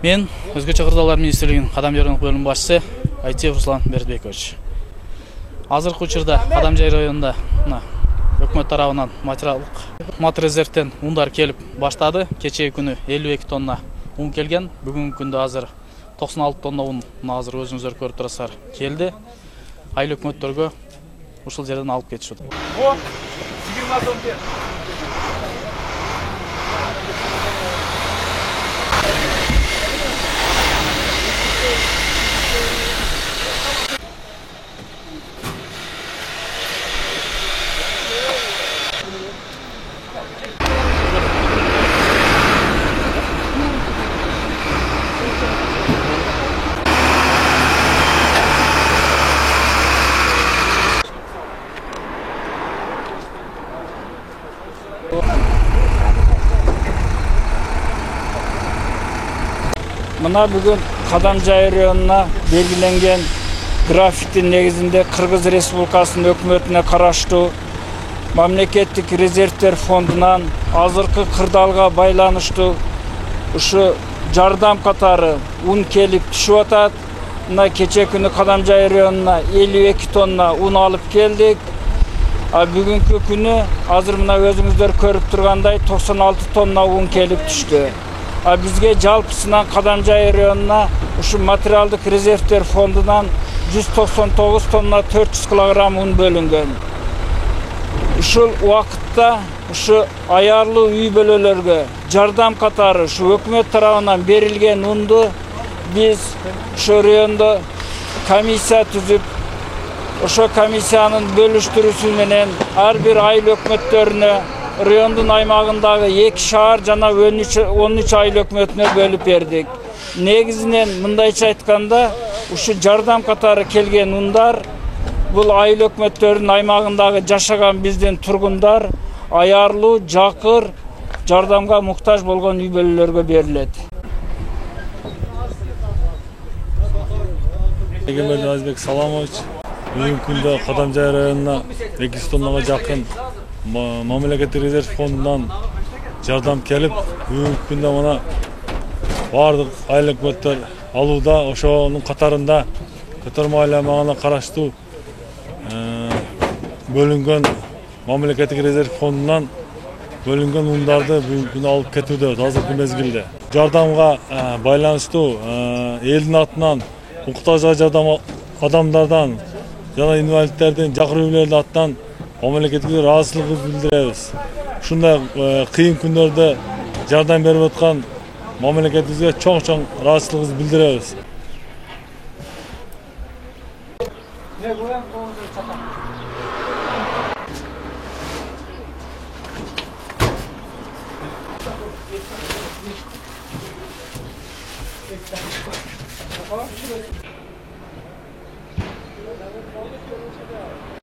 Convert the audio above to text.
Мен Өзгөчө кырдаалар министрлигинин Кадамжай бөлүм башчысы Айтиев Руслан Бердбекович. Азыркы учурда Кадамжай районунда өкмөт тарабынан материалдык мат резервтен ундар келип баштады. Кечеги күнү 52 тонна ун келген. Бүгүнкү күндө азыр 96 тонна ун азыр өзүңүздөр көрүп турасыздар келди. Айыл өкмөттөргө ушул жерден алып кетишет. Mına bugün Kadamjay rayonuna belgilengen grafitin negizinde Kırgız Respublikasının hökümetine karaştуу Mamleketlik Rezervler Fondundan azırkı kırdalga baylanıştуу uşu jardam katarı un kelip düşüp atat. Mına keçe günü Kadamjay rayonuna 52 tonna un alıp geldik. Bugünkü günü azır mına özüңүздөр көрүp turganday 96 tonna un kelip düştü. Bizge jalpısından Kadamjay rayonuna uşu materialdık rezervler fondundan 199 tonna 400 kilogram un bölüngen. Uşul vakıtta uşu ayarlı uy bölölörgө jardam katarı şu hökümet tarafından berilgen undu biz şu rayonda komissiya tüzüp oşo komissiyanın bölüştürüsü menen har bir ayıl hökümetlerine rayondun aymağındagı 2 şahar jana 13 ayıl hökümetine bölüp berdik. Negizinen mındayça aytkanda uşu jardam katarı kelgen undar bul ayıl hökümetlerinin aymağındagı jaşagan bizdin turgundar ayarlı, jakır jardamga muhtaç bolgon uy bölөлөргө berilет. Egemen Azbek Salamovich бүгүнкү күндө Кадамжай районуна 200 тоннага жакын Мамлекеттик резерв фондунан жардам келип, бүгүнкү күндө мына бардык айыл өкмөттөр алууда, ошонун катарында Көтөрмө айыл аймагына караштуу бөлүнгөн Мамлекеттик резерв фондунан бөлүнгөн ундарды бүгүнкү күндө алып кетүүдө азыркы мезгилде. Жардамга байланыштуу элдин атынан муктажга жардам адамдардан жана инвалидтердин жакыр үйлөрдүн атынан мамлекетке ыраазычылык билдиребиз. Ушундай кыйын күндөрдө жардам берип аткан мамлекетибизге чоң ыраазычылыгыбызды билдиребиз.